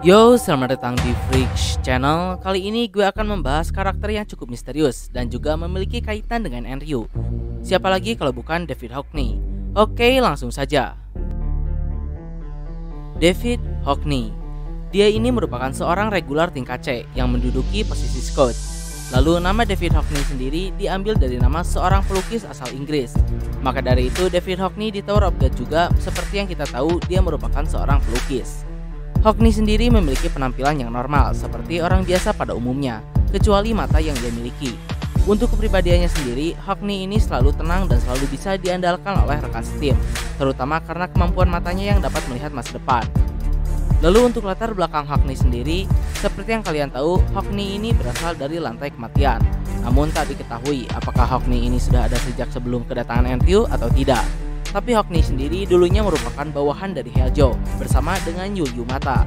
Yo, selamat datang di Freaks Channel. Kali ini gue akan membahas karakter yang cukup misterius dan juga memiliki kaitan dengan Enryu. Siapa lagi kalau bukan David Hockney? Oke, langsung saja. David Hockney. Dia ini merupakan seorang regular tingkat C yang menduduki posisi scout. Lalu nama David Hockney sendiri diambil dari nama seorang pelukis asal Inggris. Maka dari itu David Hockney di Tower of God juga seperti yang kita tahu dia merupakan seorang pelukis. Hockney sendiri memiliki penampilan yang normal seperti orang biasa pada umumnya, kecuali mata yang dia miliki. Untuk kepribadiannya sendiri, Hockney ini selalu tenang dan selalu bisa diandalkan oleh rekan setim, terutama karena kemampuan matanya yang dapat melihat masa depan. Lalu untuk latar belakang Hockney sendiri, seperti yang kalian tahu, Hockney ini berasal dari lantai kematian. Namun tak diketahui apakah Hockney ini sudah ada sejak sebelum kedatangan Enryu atau tidak. Tapi Hockney sendiri dulunya merupakan bawahan dari Heljo bersama dengan Yulyu Mata.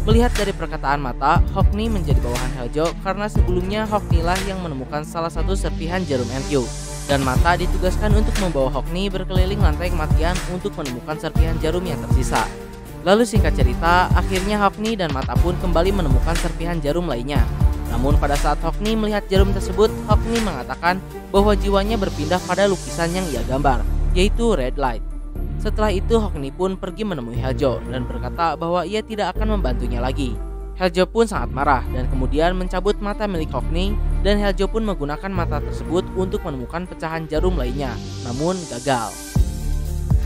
Melihat dari perkataan Mata, Hockney menjadi bawahan Heljo karena sebelumnya Hockney lah yang menemukan salah satu serpihan jarum Enryu. Dan Mata ditugaskan untuk membawa Hockney berkeliling lantai kematian untuk menemukan serpihan jarum yang tersisa. Lalu singkat cerita, akhirnya Hockney dan Mata pun kembali menemukan serpihan jarum lainnya. Namun pada saat Hockney melihat jarum tersebut, Hockney mengatakan bahwa jiwanya berpindah pada lukisan yang ia gambar, yaitu Red Light. Setelah itu Hockney pun pergi menemui Heljo dan berkata bahwa ia tidak akan membantunya lagi. Heljo pun sangat marah dan kemudian mencabut mata milik Hockney, dan Heljo pun menggunakan mata tersebut untuk menemukan pecahan jarum lainnya, namun gagal.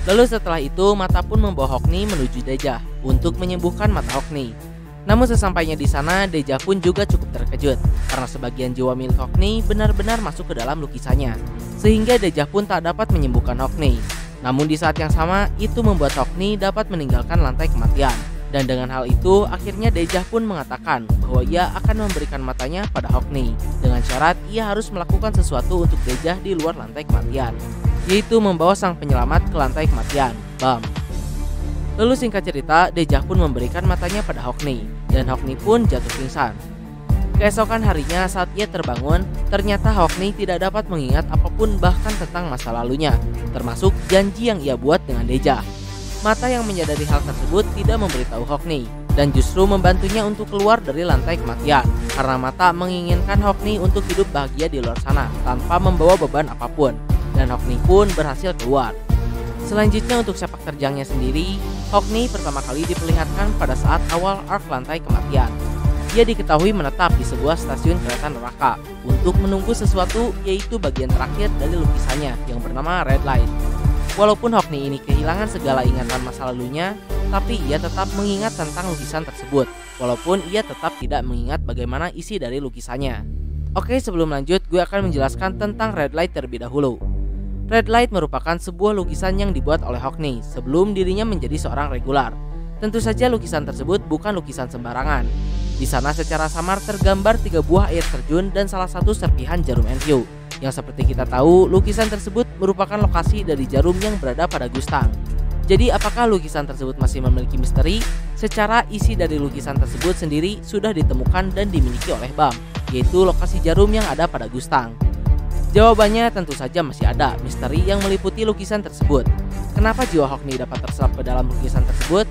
Lalu setelah itu Mata pun membawa Hockney menuju Deja untuk menyembuhkan mata Hockney. Namun sesampainya di sana, Deja pun juga cukup terkejut karena sebagian jiwa milik Hockney benar-benar masuk ke dalam lukisannya, sehingga Deja pun tak dapat menyembuhkan Hockney. Namun di saat yang sama, itu membuat Hockney dapat meninggalkan lantai kematian. Dan dengan hal itu, akhirnya Deja pun mengatakan bahwa ia akan memberikan matanya pada Hockney dengan syarat ia harus melakukan sesuatu untuk Deja di luar lantai kematian, yaitu membawa sang penyelamat ke lantai kematian, Bam. Lalu singkat cerita, Deja pun memberikan matanya pada Hockney, dan Hockney pun jatuh pingsan. Keesokan harinya saat ia terbangun, ternyata Hockney tidak dapat mengingat apapun bahkan tentang masa lalunya, termasuk janji yang ia buat dengan Deja. Mata yang menyadari hal tersebut tidak memberitahu Hockney, dan justru membantunya untuk keluar dari lantai kematian, karena Mata menginginkan Hockney untuk hidup bahagia di luar sana tanpa membawa beban apapun, dan Hockney pun berhasil keluar. Selanjutnya untuk sepak terjangnya sendiri, Hockney pertama kali diperlihatkan pada saat awal arc lantai kematian. Ia diketahui menetap di sebuah stasiun kereta neraka untuk menunggu sesuatu, yaitu bagian terakhir dari lukisannya yang bernama Red Light. Walaupun Hockney ini kehilangan segala ingatan masa lalunya, tapi ia tetap mengingat tentang lukisan tersebut, walaupun ia tetap tidak mengingat bagaimana isi dari lukisannya. Oke, sebelum lanjut, gue akan menjelaskan tentang Red Light terlebih dahulu. Red Light merupakan sebuah lukisan yang dibuat oleh Hockney sebelum dirinya menjadi seorang regular. Tentu saja lukisan tersebut bukan lukisan sembarangan. Di sana secara samar tergambar 3 buah air terjun dan salah satu serpihan jarum Enryu. Yang seperti kita tahu, lukisan tersebut merupakan lokasi dari jarum yang berada pada Gustang. Jadi apakah lukisan tersebut masih memiliki misteri? Secara isi dari lukisan tersebut sendiri sudah ditemukan dan dimiliki oleh Bam, yaitu lokasi jarum yang ada pada Gustang. Jawabannya tentu saja masih ada misteri yang meliputi lukisan tersebut. Kenapa jiwa Hockney dapat terserap ke dalam lukisan tersebut?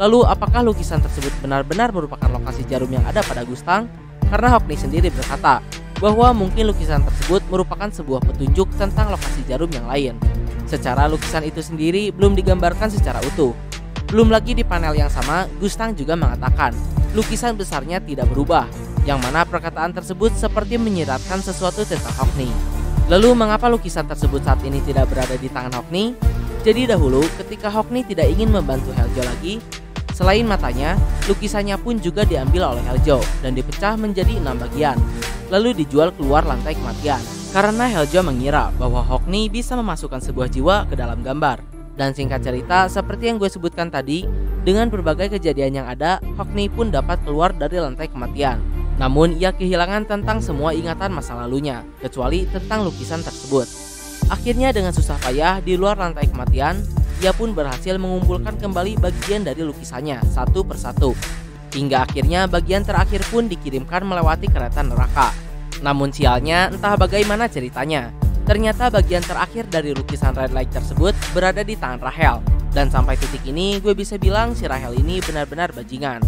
Lalu apakah lukisan tersebut benar-benar merupakan lokasi jarum yang ada pada Gustang? Karena Hockney sendiri berkata bahwa mungkin lukisan tersebut merupakan sebuah petunjuk tentang lokasi jarum yang lain. Secara lukisan itu sendiri belum digambarkan secara utuh. Belum lagi di panel yang sama, Gustang juga mengatakan lukisan besarnya tidak berubah, yang mana perkataan tersebut seperti menyiratkan sesuatu tentang Hockney. Lalu mengapa lukisan tersebut saat ini tidak berada di tangan Hockney? Jadi dahulu ketika Hockney tidak ingin membantu Heljo lagi, selain matanya, lukisannya pun juga diambil oleh Heljo dan dipecah menjadi 6 bagian, lalu dijual keluar lantai kematian. Karena Heljo mengira bahwa Hockney bisa memasukkan sebuah jiwa ke dalam gambar. Dan singkat cerita, seperti yang gue sebutkan tadi, dengan berbagai kejadian yang ada, Hockney pun dapat keluar dari lantai kematian. Namun ia kehilangan tentang semua ingatan masa lalunya, kecuali tentang lukisan tersebut. Akhirnya dengan susah payah di luar lantai kematian, ia pun berhasil mengumpulkan kembali bagian dari lukisannya satu persatu. Hingga akhirnya bagian terakhir pun dikirimkan melewati kereta neraka. Namun sialnya, entah bagaimana ceritanya, ternyata bagian terakhir dari lukisan Red Light tersebut berada di tangan Rahel. Dan sampai titik ini gue bisa bilang si Rahel ini benar-benar bajingan.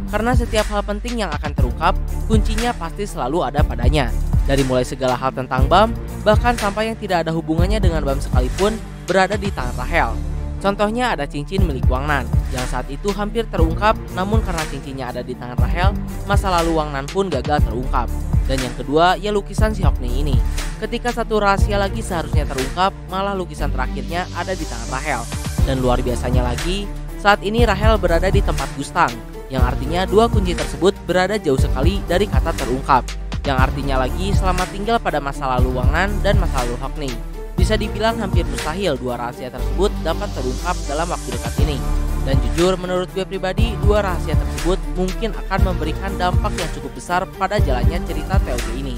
karena setiap hal penting yang akan terungkap, kuncinya pasti selalu ada padanya. Dari mulai segala hal tentang Bam, bahkan sampai yang tidak ada hubungannya dengan Bam sekalipun berada di tangan Rachel. Contohnya ada cincin milik Wang Nan yang saat itu hampir terungkap, namun karena cincinnya ada di tangan Rachel, masa lalu Wang Nan pun gagal terungkap. Dan yang kedua, ya lukisan si Hockney ini. Ketika satu rahasia lagi seharusnya terungkap, malah lukisan terakhirnya ada di tangan Rachel. Dan luar biasanya lagi, saat ini Rachel berada di tempat Gustang, yang artinya dua kunci tersebut berada jauh sekali dari kata terungkap. Yang artinya lagi selamat tinggal pada masa lalu Wang Nan dan masa lalu Hockney. Bisa dibilang hampir mustahil dua rahasia tersebut dapat terungkap dalam waktu dekat ini. Dan jujur menurut gue pribadi, dua rahasia tersebut mungkin akan memberikan dampak yang cukup besar pada jalannya cerita TOG ini.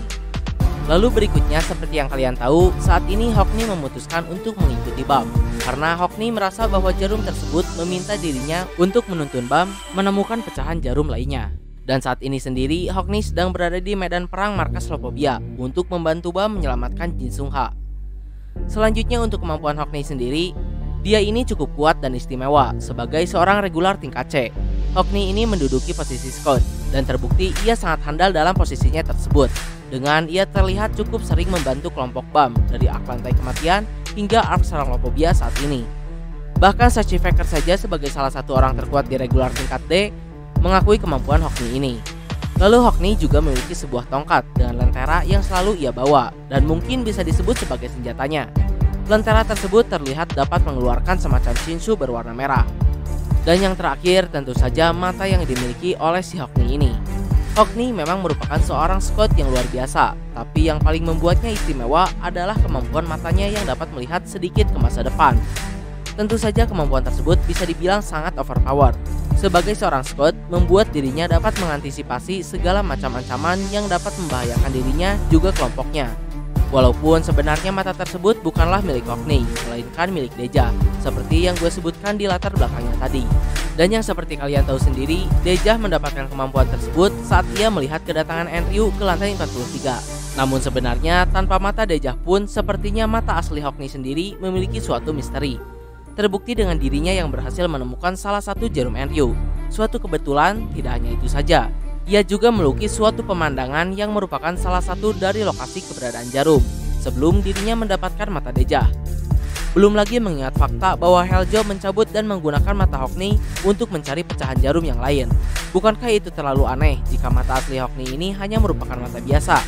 Lalu berikutnya, seperti yang kalian tahu, saat ini Hockney memutuskan untuk mengikuti Bam. Karena Hockney merasa bahwa jarum tersebut meminta dirinya untuk menuntun Bam menemukan pecahan jarum lainnya. Dan saat ini sendiri, Hockney sedang berada di medan perang markas Lopobia untuk membantu Bam menyelamatkan Jin Sung Ha. Selanjutnya untuk kemampuan Hockney sendiri, dia ini cukup kuat dan istimewa sebagai seorang regular tingkat C. Hockney ini menduduki posisi scout dan terbukti ia sangat handal dalam posisinya tersebut. Dengan ia terlihat cukup sering membantu kelompok Bam dari arc lantai kematian hingga arc serang Lopobia saat ini. Bahkan Sachi Faker saja sebagai salah satu orang terkuat di regular tingkat D mengakui kemampuan Hockney ini. Lalu Hockney juga memiliki sebuah tongkat dengan lentera yang selalu ia bawa dan mungkin bisa disebut sebagai senjatanya. Lentera tersebut terlihat dapat mengeluarkan semacam shinsu berwarna merah. Dan yang terakhir tentu saja mata yang dimiliki oleh si Hockney ini. Hockney memang merupakan seorang scout yang luar biasa, tapi yang paling membuatnya istimewa adalah kemampuan matanya yang dapat melihat sedikit ke masa depan. Tentu saja kemampuan tersebut bisa dibilang sangat overpower. Sebagai seorang scout, membuat dirinya dapat mengantisipasi segala macam ancaman yang dapat membahayakan dirinya juga kelompoknya. Walaupun sebenarnya mata tersebut bukanlah milik Hockney, melainkan milik Deja, seperti yang gue sebutkan di latar belakangnya tadi. Dan yang seperti kalian tahu sendiri, Deja mendapatkan kemampuan tersebut saat ia melihat kedatangan Enryu ke lantai 43. Namun sebenarnya tanpa mata Deja pun, sepertinya mata asli Hockney sendiri memiliki suatu misteri. Terbukti dengan dirinya yang berhasil menemukan salah satu jarum Enryu. Suatu kebetulan, tidak hanya itu saja. Ia juga melukis suatu pemandangan yang merupakan salah satu dari lokasi keberadaan jarum sebelum dirinya mendapatkan mata Deja. Belum lagi mengingat fakta bahwa Heljo mencabut dan menggunakan mata Hockney untuk mencari pecahan jarum yang lain. Bukankah itu terlalu aneh jika mata asli Hockney ini hanya merupakan mata biasa?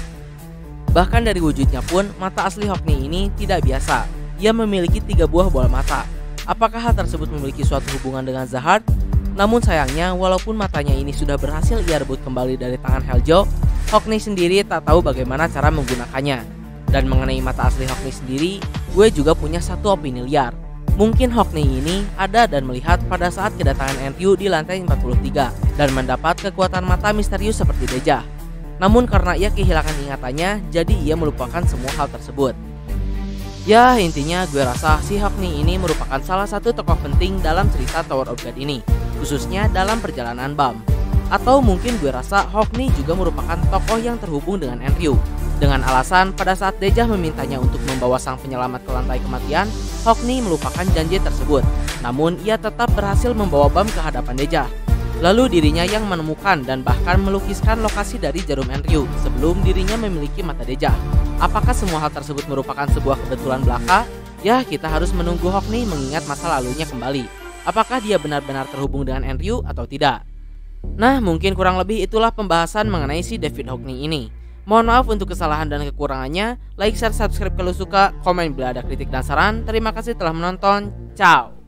Bahkan dari wujudnya pun, mata asli Hockney ini tidak biasa. Ia memiliki 3 buah bola mata. Apakah hal tersebut memiliki suatu hubungan dengan Zahard? Namun sayangnya, walaupun matanya ini sudah berhasil ia rebut kembali dari tangan Heljo, Hockney sendiri tak tahu bagaimana cara menggunakannya. Dan mengenai mata asli Hockney sendiri, gue juga punya satu opini liar. Mungkin Hockney ini ada dan melihat pada saat kedatangan Enryu di lantai 43 dan mendapat kekuatan mata misterius seperti Deja. Namun karena ia kehilangan ingatannya, jadi ia melupakan semua hal tersebut. Ya, intinya gue rasa si Hockney ini merupakan salah satu tokoh penting dalam cerita Tower of God ini, khususnya dalam perjalanan Bam. Atau mungkin gue rasa Hockney juga merupakan tokoh yang terhubung dengan Enryu. Dengan alasan pada saat Deja memintanya untuk membawa sang penyelamat ke lantai kematian, Hockney melupakan janji tersebut. Namun ia tetap berhasil membawa Bam ke hadapan Deja. Lalu dirinya yang menemukan dan bahkan melukiskan lokasi dari jarum Enryu sebelum dirinya memiliki mata Deja. Apakah semua hal tersebut merupakan sebuah kebetulan belaka? Ya, kita harus menunggu Hockney mengingat masa lalunya kembali. Apakah dia benar-benar terhubung dengan Enryu atau tidak? Nah, mungkin kurang lebih itulah pembahasan mengenai si David Hockney ini. Mohon maaf untuk kesalahan dan kekurangannya. Like, share, subscribe kalau suka, komen bila ada kritik dan saran. Terima kasih telah menonton. Ciao.